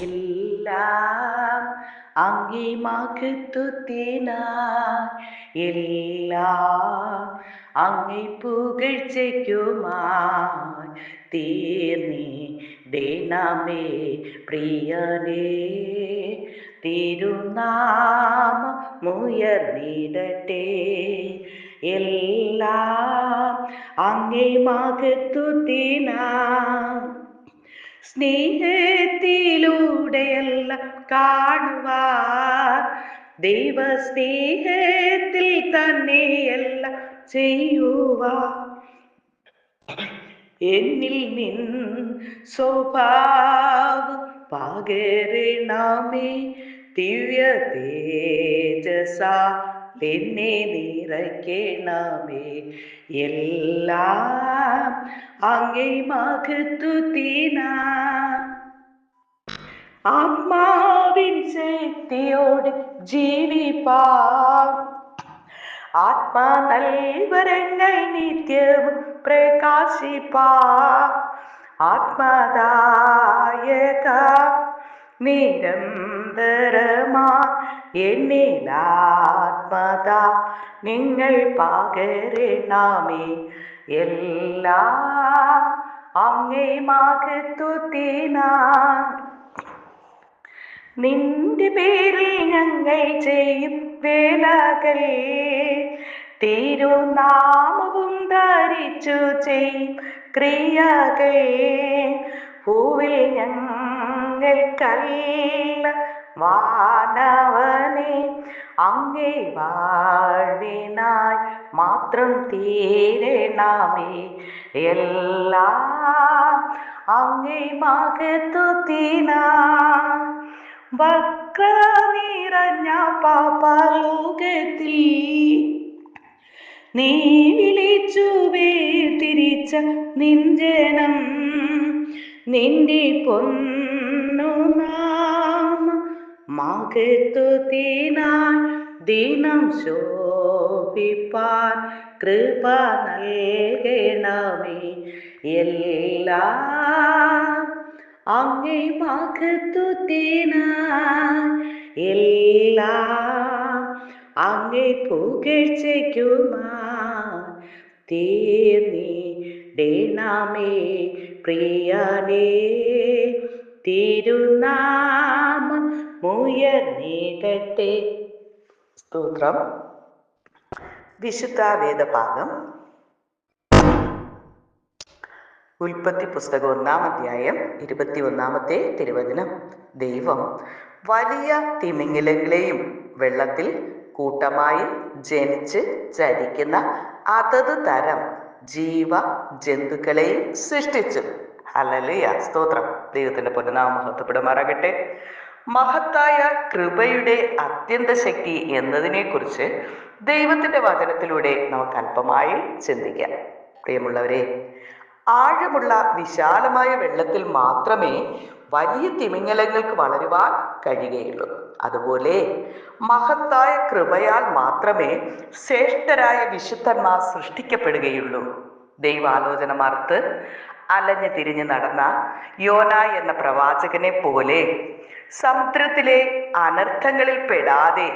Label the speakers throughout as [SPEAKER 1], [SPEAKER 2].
[SPEAKER 1] എല്ലാം അങ്ങേ മഹത്വത്തിനായി, എല്ലാം അങ്ങേ പുകഴ്ചയ്ക്കുമായി തീർന്നിടേണമേ പ്രിയനേ. തിരുനാമമുയർന്നിടട്ടെ, എല്ലാം അങ്ങേ മഹത്വത്തിനായി. സ്നേഹത്തിലൂടെയെല്ലാം കാണുവാൻ, ദൈവസ്നേഹത്തിൽ തന്നെയെല്ലാം ചെയ്യുവാൻ, എന്നിൽ നിൻ സ്വഭാവം പകരണമേ. ദിവ്യ തേജസാ എന്നെ നിറയ്ക്കണമേ, എല്ലാം അങ്ങേ മഹത്വത്തിനായി. ആത്മാവിൻ ശക്തിയോടെ ജീവിപ്പാൻ, ആത്മനൽവരങ്ങൾ നിത്യവും പ്രകാശിപ്പാൻ, ആത്മദായക നിരന്തരമാ എന്നിലാത്മത നിങ്ങൾ പകരണമേ, എല്ലാം അങ്ങേ മഹത്വത്തിനായി. നിന്റെ പേരിൽ ഞങ്ങൾ ചെയ്യും വേലകൾ, തിരുനാമവും ധരിച്ചു ചെയ്യും ക്രിയകൾ, ഭൂവിൽ ഞങ്ങൾക്കല്ല വാനവനെ, അങ്ങേ വാഴ്വിനായി മാത്രം തീരണമേ, എല്ലാം അങ്ങേ മഹത്വത്തിനായി. വക്രത നിറഞ്ഞ പാപലോകത്തിൽ നീ വിളിച്ചു വേർതിരിച്ച നിഞ്ജനം, നിന്റെ പൊന്നുനാമ മഹത്വത്തിനായി ദിനം ശോഭിപ്പാൻ കൃപ നൽകണമേ, എല്ലാം അങ്ങേ മഹത്വത്തിനായി, എല്ലാം അങ്ങേ പുകഴ്ചയ്ക്കുമായി തീർന്നിടേണമേ പ്രിയനേ. തിരുനാമമുയർന്നിടട്ടെ. സ്തോത്രം. വിശുദ്ധ വേദഭാഗം ഉൽപ്പത്തി പുസ്തകം 1-ാം അധ്യായം 21-ാമത്തെ തിരുവചനം. ദൈവം വലിയ തിമിംഗലങ്ങളെയും വെള്ളത്തിൽ കൂട്ടമായി ജനിച്ച് ചരിക്കുന്ന അതത് തരം ജീവ ജന്തുക്കളെയും സൃഷ്ടിച്ചു. ഹല്ലേലൂയ, സ്തോത്രം. ദൈവത്തിന്റെ പൊന്നുനാമം മഹത്വപ്പെടുമാറാകട്ടെ. മഹത്തായ കൃപയുടെ അത്യന്ത ശക്തി എന്നതിനെ കുറിച്ച് ദൈവത്തിന്റെ വചനത്തിലൂടെ നമുക്ക് അല്പമായി ചിന്തിക്കാം. പ്രിയമുള്ളവരെ, ആഴമുള്ള വിശാലമായ വെള്ളത്തിൽ മാത്രമേ വലിയ തിമിംഗലങ്ങൾക്ക് വളരുവാൻ കഴിയുകയുള്ളൂ. അതുപോലെ മഹത്തായ കൃപയാൽ മാത്രമേ ശ്രേഷ്ഠരായ വിശുദ്ധന്മാർ സൃഷ്ടിക്കപ്പെടുകയുള്ളൂ. ദൈവാലോചന മറുത്ത് അലഞ്ഞു തിരിഞ്ഞു നടന്ന യോന എന്ന പ്രവാചകനെ പോലെ സമുദ്രത്തിലെ അനർത്ഥങ്ങളിൽ പെടാതെ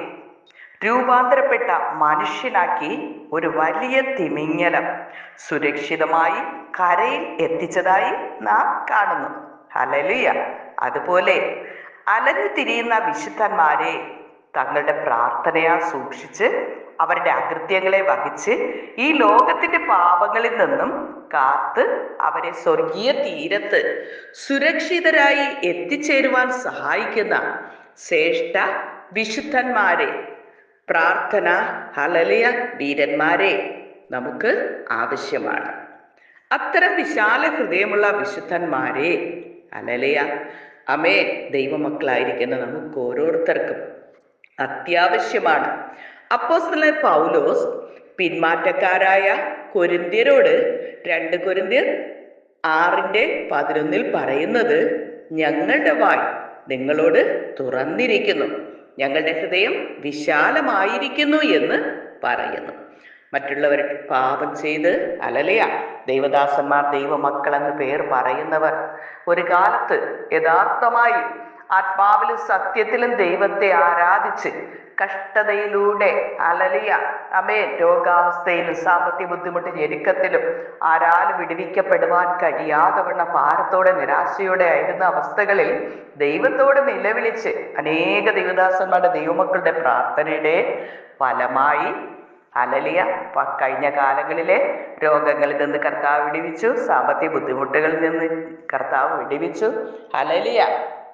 [SPEAKER 1] രൂപാന്തരപ്പെട്ട മനുഷ്യനാക്കി ഒരു വലിയ തിമിംഗലം സുരക്ഷിതമായി കരയിൽ എത്തിച്ചതായി നാം കാണുന്നു. ഹല്ലേലൂയ. അതുപോലെ അലഞ്ഞു തിരിയുന്ന വിശുദ്ധന്മാരെ തങ്ങളുടെ പ്രാർത്ഥനയാൽ സൂക്ഷിച്ച് അവരുടെ അകൃത്യങ്ങളെ വഹിച്ച് ഈ ലോകത്തിന്റെ പാപങ്ങളിൽ നിന്നും കാത്ത് അവരെ സ്വർഗീയ തീരത്ത് സുരക്ഷിതരായി എത്തിച്ചേരുവാൻ സഹായിക്കുന്ന ശ്രേഷ്ഠ വിശുദ്ധന്മാരെ, പ്രാർത്ഥന ഹല്ലേലൂയ വീരന്മാരെ നമുക്ക് ആവശ്യമാണ്. അത്തരം വിശാല ഹൃദയമുള്ള വിശുദ്ധന്മാരെ ഹല്ലേലൂയ ആമേൻ ദൈവമക്കളായിരിക്കുന്ന നമുക്ക് ഓരോരുത്തർക്കും അത്യാവശ്യമാണ്. അപ്പോസ്തലൻ പൗലോസ് പിന്മാറ്റക്കാരായ കൊരിന്ത്യരോട് 2 കൊരിന്ത്യർ 6:11 പറയുന്നത്, ഞങ്ങളുടെ വായ് നിങ്ങളോട് തുറന്നിരിക്കുന്നു, ഞങ്ങളുടെ ഹൃദയം വിശാലമായിരിക്കുന്നു എന്ന് പറയുന്നു. മറ്റുള്ളവർ പാപം ചെയ്ത് ഹല്ലേലൂയ ദൈവദാസന്മാർ ദൈവമക്കളെന്ന് പേർ പറയുന്നവർ ഒരു കാലത്ത് യഥാർത്ഥമായി ആത്മാവിലും സത്യത്തിലും ദൈവത്തെ ആരാധിച്ച് കഷ്ടതയിലൂടെ ഹല്ലേലൂയ ആമേൻ രോഗാവസ്ഥയിലും സാമ്പത്തിക ബുദ്ധിമുട്ട് ഞെരുക്കത്തിലും ആരാലും വിടുവിക്കപ്പെടുവാൻ കഴിയാതെ വണ്ണ ഭാരത്തോടെ നിരാശയോടെ ആയിരുന്ന അവസ്ഥകളിൽ ദൈവത്തോട് നിലവിളിച്ച് അനേക ദൈവദാസന്മാരുടെ ദൈവമക്കളുടെ പ്രാർത്ഥനയുടെ ഫലമായി ഹല്ലേലൂയ കഴിഞ്ഞ കാലങ്ങളിലെ രോഗങ്ങളിൽ നിന്ന് കർത്താവ് വിടുവിച്ചു, സാമ്പത്തിക ബുദ്ധിമുട്ടുകളിൽ നിന്ന് കർത്താവ് വിടുവിച്ചു. ഹല്ലേലൂയ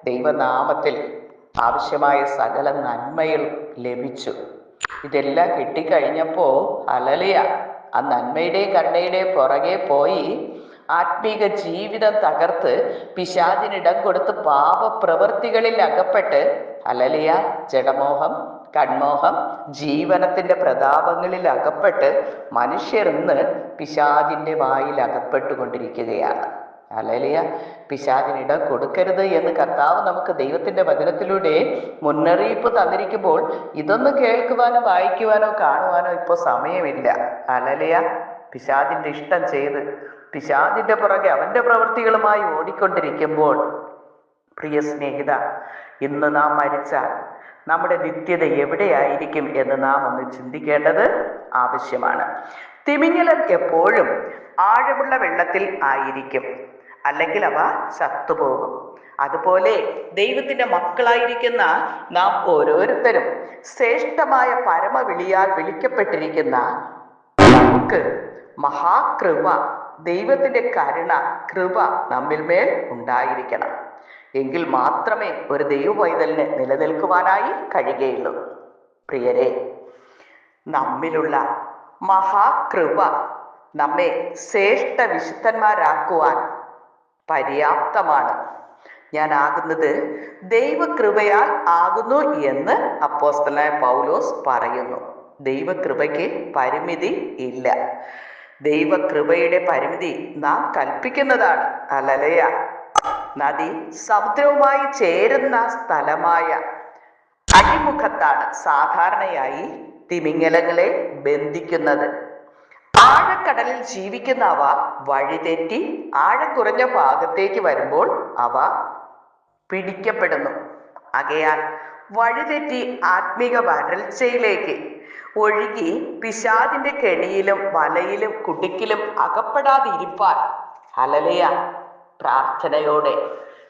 [SPEAKER 1] ദൈവനാമത്തിൽ ആവശ്യമായ സകല നന്മയും ലഭിച്ചു. ഇതെല്ലാം കിട്ടിക്കഴിഞ്ഞപ്പോൾ ഹല്ലേലൂയ ആ നന്മയുടെയും കരുണയുടെയും പുറകെ പോയി ആത്മീക ജീവിതം തകർത്ത് പിശാചിനിടം കൊടുത്ത് പാപപ്രവൃത്തികളിൽ അകപ്പെട്ട് ഹല്ലേലൂയ ജഡമോഹം, കൺമോഹം, ജീവനത്തിന്റെ പ്രതാപങ്ങളിൽ അകപ്പെട്ട് മനുഷ്യർ ഇന്ന് പിശാചിന്റെ വായിൽ അകപ്പെട്ടുകൊണ്ടിരിക്കുകയാണ്. ഹല്ലേലൂയ പിശാചിനിടം കൊടുക്കരുത് എന്ന് കർത്താവ് നമുക്ക് ദൈവത്തിന്റെ വചനത്തിലൂടെ മുന്നറിയിപ്പ് തന്നിരിക്കുമ്പോൾ ഇതൊന്നും കേൾക്കുവാനോ വായിക്കുവാനോ കാണുവാനോ ഇപ്പോൾ സമയമില്ല. ഹല്ലേലൂയ പിശാചിന്റെ ഇഷ്ടം ചെയ്ത് പിശാചിന്റെ പുറകെ അവന്റെ പ്രവൃത്തികളുമായി ഓടിക്കൊണ്ടിരിക്കുമ്പോൾ പ്രിയ സ്നേഹിത, ഇന്ന് നാം മരിച്ചാൽ നമ്മുടെ നിത്യത എവിടെയായിരിക്കും എന്ന് നാം ഒന്ന് ചിന്തിക്കേണ്ടത് ആവശ്യമാണ്. തിമിംഗലം എപ്പോഴും ആഴമുള്ള വെള്ളത്തിൽ ആയിരിക്കും, അല്ലെങ്കിൽ അവ ചത്തുപോകും. അതുപോലെ ദൈവത്തിന്റെ മക്കളായിരിക്കുന്ന നാം ഓരോരുത്തരും ശ്രേഷ്ഠമായ പരമവിളിയാൽ വിളിക്കപ്പെട്ടിരിക്കുന്ന നമുക്ക് മഹാകൃപ, ദൈവത്തിന്റെ കരുണ, കൃപ നമ്മിൽ മേൽ ഉണ്ടായിരിക്കണം. എങ്കിൽ മാത്രമേ ഒരു ദൈവ പൈതലിന് നിലനിൽക്കുവാനായി കഴിയുകയുള്ളൂ. പ്രിയരെ, നമ്മിലുള്ള മഹാകൃപ നമ്മെ ശ്രേഷ്ഠ വിശുദ്ധന്മാരാക്കുവാൻ പര്യാപ്തമാണ്. ഞാൻ ആകുന്നത് ദൈവകൃപയാൽ ആകുന്നു എന്ന് അപ്പോസ്തലനായ പൗലോസ് പറയുന്നു. ദൈവകൃപയ്ക്ക് പരിമിതി ഇല്ല. ദൈവകൃപയുടെ പരിമിതി നാം കൽപ്പിക്കുന്നതാണ്. ഹല്ലേലൂയ. നദി സമുദ്രവുമായി ചേരുന്ന സ്ഥലമായ അഴിമുഖത്താണ് സാധാരണയായി തിമിംഗലങ്ങളെ ബന്ധിക്കുന്നത്. ആഴക്കടലിൽ ജീവിക്കുന്ന അവ വഴിതെറ്റി ആഴം കുറഞ്ഞ ഭാഗത്തേക്ക് വരുമ്പോൾ അവ പിടിക്കപ്പെടുന്നു. ആകയാൽ വഴിതെറ്റി ആത്മീക വരൾച്ചയിലേക്ക് ഒഴുകി പിശാചിന്റെ കെണിയിലും വലയിലും കുടുക്കിലും അകപ്പെടാതിരിപ്പാൻ ഹല്ലേലൂയ പ്രാർത്ഥനയോടെ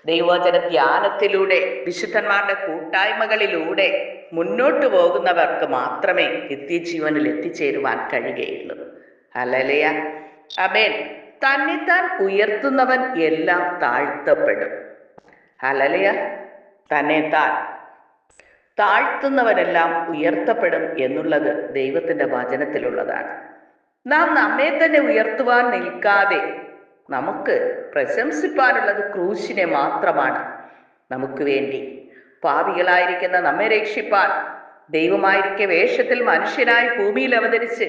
[SPEAKER 1] ദൈവവചന ധ്യാനത്തിലൂടെ വിശുദ്ധന്മാരുടെ കൂട്ടായ്മകളിലൂടെ മുന്നോട്ട് പോകുന്നവർക്ക് മാത്രമേ നിത്യജീവനിൽ എത്തിച്ചേരുവാൻ കഴിയുകയുള്ളൂ. ഹല്ലേലൂയ ആമേൻ. തന്നെത്താൻ ഉയർത്തുന്നവൻ എല്ലാം താഴ്ത്തപ്പെടും. ഹല്ലേലൂയ. തന്നെത്താൻ താഴ്ത്തുന്നവരെല്ലാം ഉയർത്തപ്പെടും എന്നുള്ളത് ദൈവത്തിന്റെ വചനത്തിലുള്ളതാണ്. നാം നമ്മെ തന്നെ ഉയർത്തുവാൻ നിൽക്കാതെ നമുക്ക് പ്രശംസിപ്പാനുള്ളത് ക്രൂശിനെ മാത്രമാണ്. നമുക്ക് വേണ്ടി പാപികളായിരിക്കുന്ന നമ്മെ രക്ഷിപ്പാൻ ദൈവമായിരിക്കെ വേഷത്തിൽ മനുഷ്യനായി ഭൂമിയിൽ അവതരിച്ച്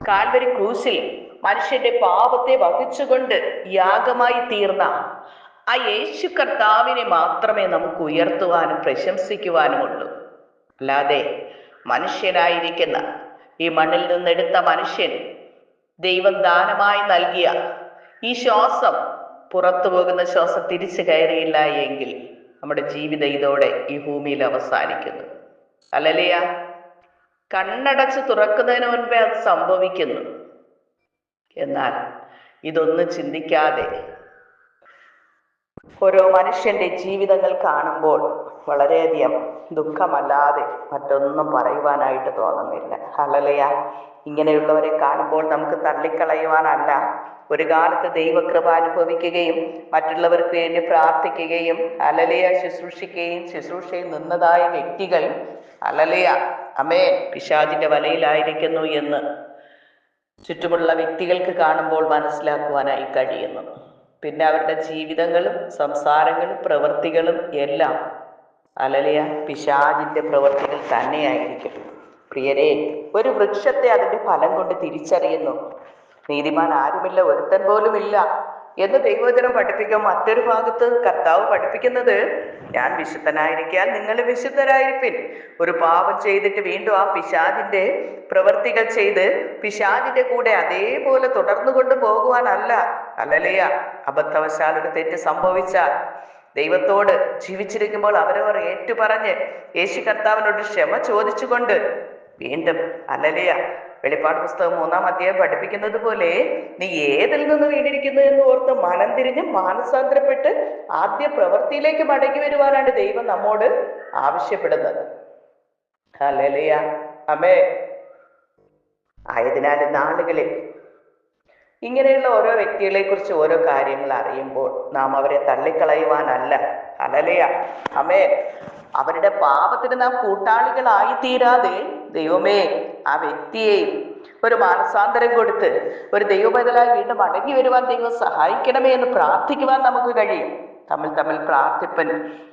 [SPEAKER 1] കാൽവരി ക്രൂശിൽ മനുഷ്യന്റെ പാപത്തെ വഹിച്ചുകൊണ്ട് യാഗമായി തീർന്ന ആ യേശു കർത്താവിനെ മാത്രമേ നമുക്ക് ഉയർത്തുവാനും പ്രശംസിക്കുവാനുമുള്ളൂ. അല്ലാതെ മനുഷ്യനായിരിക്കുന്ന ഈ മണ്ണിൽ നിന്നെടുത്ത മനുഷ്യൻ ദൈവം ദാനമായി നൽകിയ ഈ ശ്വാസം, പുറത്തു പോകുന്ന ശ്വാസം തിരിച്ചു കയറിയില്ല എങ്കിൽ നമ്മുടെ ജീവിതം ഇതോടെ ഈ ഭൂമിയിൽ അവസാനിക്കുന്നു. ഹല്ലേലൂയ. കണ്ണടച്ച് തുറക്കുന്നതിന് മുൻപേ അത് സംഭവിക്കുന്നു. എന്നാൽ ഇതൊന്നും ചിന്തിക്കാതെ ഓരോ മനുഷ്യന്റെ ജീവിതങ്ങൾ കാണുമ്പോൾ വളരെയധികം ദുഃഖമല്ലാതെ മറ്റൊന്നും പറയുവാനായിട്ട് തോന്നുന്നില്ല. ഹല്ലേലൂയ. ഇങ്ങനെയുള്ളവരെ കാണുമ്പോൾ നമുക്ക് തള്ളിക്കളയുവാനല്ല, ഒരു കാലത്ത് ദൈവകൃപ അനുഭവിക്കുകയും മറ്റുള്ളവർക്ക് വേണ്ടി പ്രാർത്ഥിക്കുകയും ഹല്ലേലൂയ ശുശ്രൂഷിക്കുകയും ശുശ്രൂഷയിൽ നിന്നതായ വ്യക്തികൾ ഹല്ലേലൂയ ആമേൻ പിശാചിന്റെ വലയിലായിരിക്കുന്നു എന്ന് ചുറ്റുമുള്ള വ്യക്തികൾക്ക് കാണുമ്പോൾ മനസ്സിലാക്കുവാനായി കഴിയുന്നു. പിന്നെ അവരുടെ ജീവിതങ്ങളും സംസാരങ്ങളും പ്രവൃത്തികളും എല്ലാം ഹല്ലേലൂയ പിശാചിന്റെ പ്രവൃത്തികൾ തന്നെയായിരിക്കും. പ്രിയരെ, ഒരു വൃക്ഷത്തെ അതിന്റെ ഫലം കൊണ്ട് തിരിച്ചറിയുന്നു. നീതിമാൻ ആരുമില്ല, ഒരുത്തൻ പോലും ഇല്ല എന്ന് ദൈവവചനം പഠിപ്പിക്കും. മറ്റൊരു ഭാഗത്ത് കർത്താവ് പഠിപ്പിക്കുന്നത്, ഞാൻ വിശുദ്ധനായിരിക്കാൻ നിങ്ങൾ വിശുദ്ധരായിരിപ്പിൻ. ഒരു പാപം ചെയ്തിട്ട് വീണ്ടും ആ പിശാചിന്റെ പ്രവൃത്തികൾ ചെയ്ത് പിശാചിന്റെ കൂടെ അതേപോലെ തുടർന്നു കൊണ്ട് പോകുവാനല്ല. ഹല്ലേലൂയ. അബദ്ധവശാൽ ഒരു തെറ്റ് സംഭവിച്ചാൽ ദൈവത്തോട് ജീവിച്ചിരിക്കുമ്പോൾ അവരവർ ഏറ്റുപറഞ്ഞ് യേശു കർത്താവിനോട് ക്ഷമ ചോദിച്ചുകൊണ്ട് വീണ്ടും ഹല്ലേലൂയ. വെളിപ്പാട് പുസ്തകം 3-ാം അധ്യായം പഠിപ്പിക്കുന്നത് പോലെ നീ ഏതിൽ നിന്ന് വീണിരിക്കുന്നു എന്ന് ഓർത്ത് മനം തിരിഞ്ഞ് മാനസാന്തരപ്പെട്ട് ആദ്യ പ്രവൃത്തിയിലേക്ക് മടങ്ങി വരുവാനാണ് ദൈവം നമ്മോട് ആവശ്യപ്പെടുന്നത്. ഹല്ലേലൂയ. ആമേൻ. ആയതിനാൽ നാളുകളിൽ ഇങ്ങനെയുള്ള ഓരോ വ്യക്തികളെ കുറിച്ച് ഓരോ കാര്യങ്ങൾ അറിയുമ്പോൾ നാം അവരെ തള്ളിക്കളയുവാനല്ല. ഹല്ലേലൂയ. ആമേൻ. അവരുടെ പാപത്തിന് നാം കൂട്ടാളികളായി തീരാതെ ദൈവമേ ആ വ്യക്തിയെയും ഒരു മാനസാന്തരം കൊടുത്ത് ഒരു ദൈവബദലായി വീണ്ടും മടങ്ങി വരുവാൻ ദൈവം സഹായിക്കണമേ എന്ന് പ്രാർത്ഥിക്കുവാൻ നമുക്ക് കഴിയും. തമ്മിൽ പ്രാർത്ഥിപ്പൻ,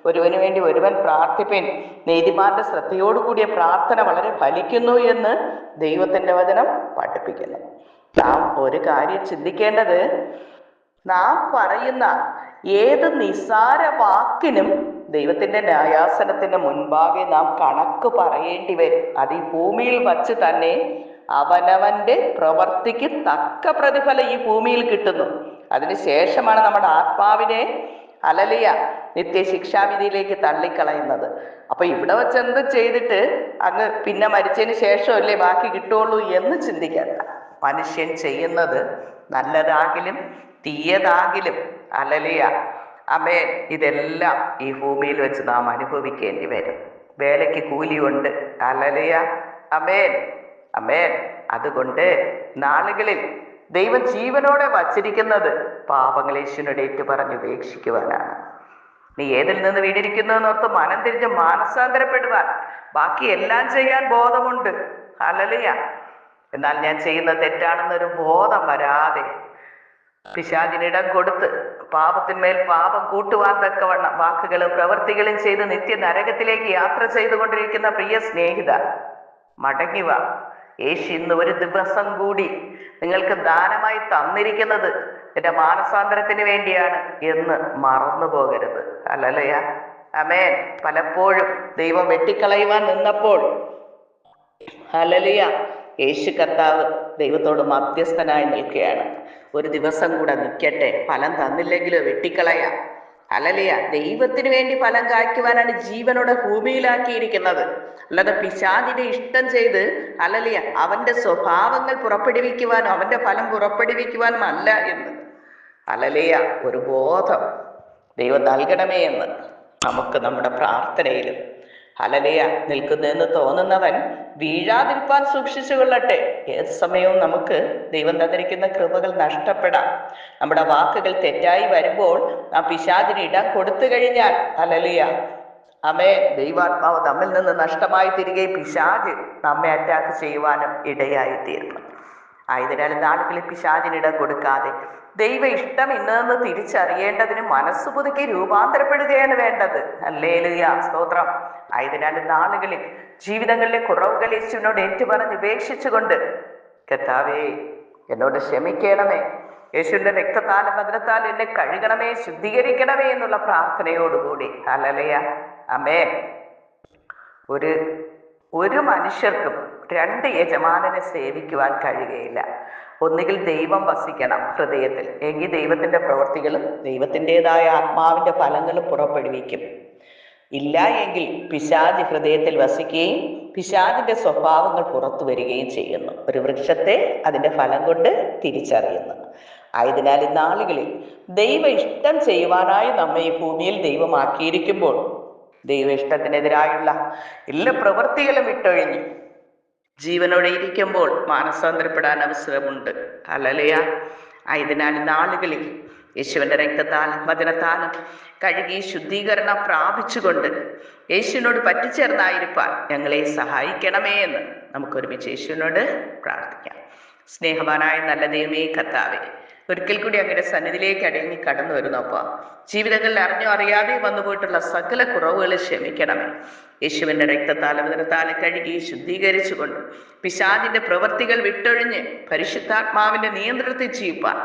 [SPEAKER 1] ഒരുവന് വേണ്ടി ഒരുവൻ പ്രാർത്ഥിപ്പൻ. നീതിമാന്റെ ശ്രദ്ധയോടുകൂടിയ പ്രാർത്ഥന വളരെ ഫലിക്കുന്നു എന്ന് ദൈവത്തിന്റെ വചനം പഠിപ്പിക്കുന്നു. നാം ഒരു കാര്യം ചിന്തിക്കേണ്ടത്, നാം പറയുന്ന ഏത് നിസ്സാര വാക്കിനും ദൈവത്തിന്റെ ന്യായാസനത്തിന് മുൻപാകെ നാം കണക്ക് പറയേണ്ടി വരും. അത് ഈ ഭൂമിയിൽ വച്ച് തന്നെ അവനവന്റെ പ്രവർത്തിക്ക് തക്ക പ്രതിഫലം ഈ ഭൂമിയിൽ കിട്ടുന്നു. അതിനുശേഷമാണ് നമ്മുടെ ആത്മാവിനെ ഹല്ലേലൂയ നിത്യശിക്ഷാവിധിയിലേക്ക് തള്ളിക്കളയുന്നത്. അപ്പൊ ഇവിടെ വെച്ച് എന്ത് ചെയ്തിട്ട് അങ്ങ് പിന്നെ മരിച്ചതിന് ശേഷമല്ലേ ബാക്കി കിട്ടുള്ളൂ എന്ന് ചിന്തിക്കണ്ട. മനുഷ്യൻ ചെയ്യുന്നത് നല്ലതാകിലും തീയതാകിലും ഹല്ലേലൂയ ആമേൻ, ഇതെല്ലാം ഈ ഭൂമിയിൽ വെച്ച് നാം അനുഭവിക്കേണ്ടി വരും. വേലയ്ക്ക് കൂലിയുണ്ട്. ഹല്ലേലൂയ ആമേൻ ആമേൻ. അതുകൊണ്ട് നാളുകളിൽ ദൈവം ജീവനോടെ വച്ചിരിക്കുന്നത് പാപങ്ങൾ യേശുവിനോട് ഏറ്റുപറഞ്ഞ് ഉപേക്ഷിക്കുവാനാണ്. നീ ഏതിൽ നിന്ന് വീണിരിക്കുന്നു എന്നോർത്ത് മനം തിരിഞ്ഞ് മാനസാന്തരപ്പെടുവാൻ, ബാക്കി എല്ലാം ചെയ്യാൻ ബോധമുണ്ട്. ഹല്ലേലൂയ. എന്നാൽ ഞാൻ ചെയ്യുന്ന തെറ്റാണെന്നൊരു ബോധം വരാതെ പിശാചിനിടം കൊടുത്ത് പാപത്തിന്മേൽ പാപം കൂട്ടുവാൻ തക്കവണ്ണം വാക്കുകളും പ്രവൃത്തികളും ചെയ്ത് നിത്യ നരകത്തിലേക്ക് യാത്ര ചെയ്തുകൊണ്ടിരിക്കുന്ന പ്രിയ സ്നേഹിത, മടങ്ങിവ. യേശു ഇന്ന് ഒരു ദിവസം കൂടി നിങ്ങൾക്ക് ദാനമായി തന്നിരിക്കുന്നത് എന്റെ മാനസാന്തരത്തിന് വേണ്ടിയാണ് എന്ന് മറന്നു പോകരുത്. ഹല്ലേലൂയ ആമേൻ. പലപ്പോഴും ദൈവം വെട്ടിക്കളയുവാൻ നിന്നപ്പോൾ ഹല്ലേലൂയ യേശു കർത്താവ് ദൈവത്തോട് മധ്യസ്ഥനായി നിൽക്കുകയാണ്. ഒരു ദിവസം കൂടെ നിൽക്കട്ടെ, ഫലം തന്നില്ലെങ്കിലോ വെട്ടിക്കളയാം. ഹല്ലേലൂയ. ദൈവത്തിന് വേണ്ടി ഫലം കായ്ക്കുവാനാണ് ജീവനോടെ ഭൂമിയിലാക്കിയിരിക്കുന്നത്. അല്ലാതെ പിശാചിന്റെ ഇഷ്ടം ചെയ്ത് ഹല്ലേലൂയ അവന്റെ സ്വഭാവങ്ങൾ പുറപ്പെടുവിക്കുവാനും അവന്റെ ഫലം പുറപ്പെടുവിക്കുവാനും അല്ല എന്ന് ഹല്ലേലൂയ ഒരു ബോധം ദൈവം നൽകണമേ എന്ന് നമുക്ക് നമ്മുടെ പ്രാർത്ഥനയിലും ഹല്ലേലൂയ നിൽക്കുന്നതെന്ന് തോന്നുന്നവൻ വീഴാതിരിപ്പാൻ സൂക്ഷിച്ചു കൊള്ളട്ടെ. ഏത് സമയവും നമുക്ക് ദൈവം തന്നിരിക്കുന്ന കൃപകൾ നഷ്ടപ്പെടാം. നമ്മുടെ വാക്കുകൾ തെറ്റായി വരുമ്പോൾ നാം പിശാചിന് ഇടം കൊടുത്തു കഴിഞ്ഞാൽ ഹല്ലേലൂയ ആമേൻ, ദൈവാത്മാവ് നമ്മിൽ നിന്ന് നഷ്ടമായി തിരികെ പിശാച് നമ്മെ അറ്റാക്ക് ചെയ്യുവാനും ഇടയായി തീർന്നു. ആയതിനാൽ നാളുകളിൽ പിശാചിനിടം കൊടുക്കാതെ ദൈവ ഇഷ്ടം ഇന്നതെന്ന് തിരിച്ചറിയേണ്ടതിന് മനസ്സ് പുതുക്കി രൂപാന്തരപ്പെടുകയാണ് വേണ്ടത്. ഹല്ലേലൂയ സ്തോത്രം. ആയതിനാൽ നാളുകളിൽ ജീവിതങ്ങളിലെ കുറവുകൾ യേശുവിനോട് ഏറ്റുപറഞ്ഞ് ഉപേക്ഷിച്ചുകൊണ്ട് കർത്താവേ എന്നോട് ക്ഷമിക്കണമേ, യേശുവിന്റെ രക്തത്താലും വചനത്താലും എന്നെ കഴുകണമേ, ശുദ്ധീകരിക്കണമേ എന്നുള്ള പ്രാർത്ഥനയോടുകൂടി ഹല്ലേലൂയ ആമേൻ. ഒരു മനുഷ്യർക്കും രണ്ട് യജമാനനെ സേവിക്കുവാൻ കഴിയുകയില്ല. ഒന്നുകിൽ ദൈവം വസിക്കണം ഹൃദയത്തിൽ, എങ്കിൽ ദൈവത്തിന്റെ പ്രവൃത്തികളും ദൈവത്തിൻ്റെതായ ആത്മാവിന്റെ ഫലങ്ങളും പുറപ്പെടുവിക്കും. ഇല്ല എങ്കിൽ പിശാച് ഹൃദയത്തിൽ വസിക്കുകയും പിശാചിന്റെ സ്വഭാവങ്ങൾ പുറത്തു വരികയും ചെയ്യുന്നു. ഒരു വൃക്ഷത്തെ അതിന്റെ ഫലം കൊണ്ട് തിരിച്ചറിയുന്നു. ആയതിനാൽ ഇന്നാളുകളിൽ ദൈവ ഇഷ്ടം ചെയ്യുവാനായി നമ്മെ ഈ ഭൂമിയിൽ ദൈവമാക്കിയിരിക്കുമ്പോൾ ദൈവ ഇഷ്ടത്തിനെതിരായുള്ള എല്ലാ പ്രവൃത്തികളും വിട്ടൊഴിഞ്ഞ് ജീവനോടെ ഇരിക്കുമ്പോൾ മാനസാന്തരപ്പെടാൻ അവസരമുണ്ട്. ഹല്ലേലൂയ. ആയതിനാൽ നാളുകളിൽ യേശുവിന്റെ രക്തത്താലും വചനത്താലും കഴുകി ശുദ്ധീകരണം പ്രാപിച്ചുകൊണ്ട് യേശുവിനോട് പറ്റിച്ചേർന്നായിരിക്കാൻ ഞങ്ങളെ സഹായിക്കണമേ എന്ന് നമുക്കൊരുമിച്ച് യേശുവിനോട് പ്രാർത്ഥിക്കാം. സ്നേഹവാനായ നല്ല ദൈവമേ കർത്താവേ, ഒരിക്കൽ കൂടി അങ്ങയുടെ സന്നിധിയിലേക്ക് അടങ്ങി കടന്നു വരുന്നപ്പോ ജീവിതങ്ങളിൽ അറിഞ്ഞോ അറിയാതെ വന്നുപോയിട്ടുള്ള സകല കുറവുകൾ ക്ഷമിക്കണമേ. യേശുവിന്റെ രക്തത്താലും വചനത്താലും കഴുകി ശുദ്ധീകരിച്ചുകൊണ്ട് പിശാചിന്റെ പ്രവൃത്തികൾ വിട്ടൊഴിഞ്ഞ് പരിശുദ്ധാത്മാവിന്റെ നിയന്ത്രണത്തിൽ ജീവിപ്പാൻ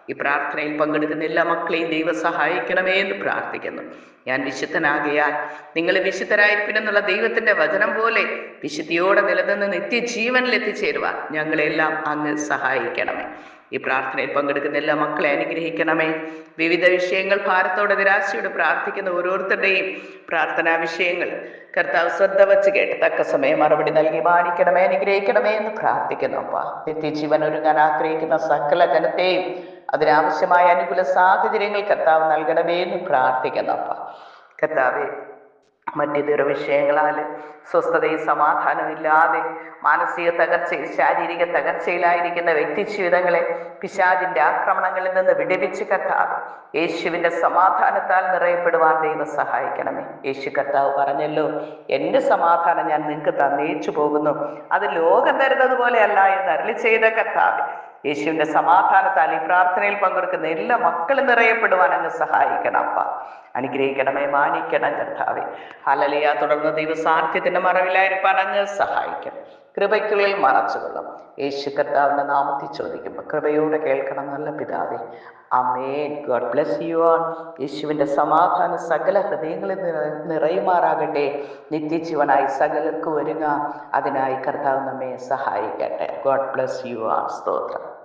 [SPEAKER 1] ഈ പ്രാർത്ഥനയിൽ പങ്കെടുക്കുന്ന എല്ലാ മക്കളെയും ദൈവം സഹായിക്കണമേ എന്ന് പ്രാർത്ഥിക്കുന്നു. ഞാൻ വിശുദ്ധനാകിയാൽ നിങ്ങൾ വിശുദ്ധരായിരിക്കുമെന്നുള്ള ദൈവത്തിന്റെ വചനം പോലെ വിശുദ്ധിയോടെ നിലനിന്ന് നിത്യജീവനിൽ എത്തിച്ചേരുവാൻ ഞങ്ങളെല്ലാം അങ്ങ് സഹായിക്കണമേ. ഈ പ്രാർത്ഥനയിൽ പങ്കെടുക്കുന്ന എല്ലാ മക്കളെ അനുഗ്രഹിക്കണമേ. വിവിധ വിഷയങ്ങൾ ഭാരത്തോടെ നിരാശയോടെ പ്രാർത്ഥിക്കുന്ന ഓരോരുത്തരുടെയും പ്രാർത്ഥനാ വിഷയങ്ങൾ കർത്താവ് ശ്രദ്ധ വച്ച് കേട്ട് തക്ക സമയം മറുപടി നൽകി മാനിക്കണമേ, അനുഗ്രഹിക്കണമേ എന്ന് പ്രാർത്ഥിക്കുന്നു. അപ്പ നിത്യജീവൻ ഒരുങ്ങാൻ ആഗ്രഹിക്കുന്ന സകല ജനത്തെയും അതിനാവശ്യമായ അനുകൂല സാഹചര്യങ്ങൾ കർത്താവ് നൽകണമേ എന്ന് പ്രാർത്ഥിക്കുന്നു. അപ്പ കർത്താവെ, മറ്റിതര വിഷയങ്ങളാൽ സ്വസ്ഥതയും സമാധാനവും ഇല്ലാതെ മാനസിക തകർച്ചയിൽ ശാരീരിക തകർച്ചയിലായിരിക്കുന്ന വ്യക്തി ജീവിതങ്ങളെ പിശാചിന്റെ ആക്രമണങ്ങളിൽ നിന്ന് വിടുവിച്ച് കർത്താവ് യേശുവിന്റെ സമാധാനത്താൽ നിറയപ്പെടുവാൻ ദൈവം സഹായിക്കണമേ. യേശു കർത്താവ് പറഞ്ഞല്ലോ, എൻ്റെ സമാധാനം ഞാൻ നിങ്ങൾക്ക് തന്നേച്ചു പോകുന്നു, അത് ലോകം തരുന്നത് പോലെയല്ല എന്ന് അരുളി ചെയ്ത കർത്താവ് യേശുവിന്റെ സമാധാനത്താൽ ഈ പ്രാർത്ഥനയിൽ പങ്കെടുക്കുന്ന എല്ലാ മക്കളും നിറയപ്പെടുവാൻ അങ്ങ് സഹായിക്കണം. അപ്പ അനുഗ്രഹിക്കണമേ, മാനിക്കണം കർത്താവെ. ഹല്ലേലൂയ. തുടർന്ന് ദൈവസാന്നിധ്യത്തിന്റെ മറവിലായിരിക്കാൻ അങ്ങ് സഹായിക്കണം. കൃപയ്ക്കുള്ളിൽ മറച്ചുകൊള്ളും. യേശു കർത്താവിന്റെ നാമത്തിൽ ചോദിക്കുമ്പോൾ കൃപയോടെ കേൾക്കണം നല്ല പിതാവേ. ആമേൻ. God bless you all. യേശുവിന്റെ സമാധാനം സകല ഹൃദയങ്ങളിൽ നിറയുമാറാകട്ടെ. നിത്യജീവനായി സകലർക്കും ഒരുങ്ങാം. അതിനായി കർത്താവ് നമ്മെ സഹായിക്കട്ടെ. ഗോഡ് ബ്ലെസ് യു ആൾ. സ്തോത്രം.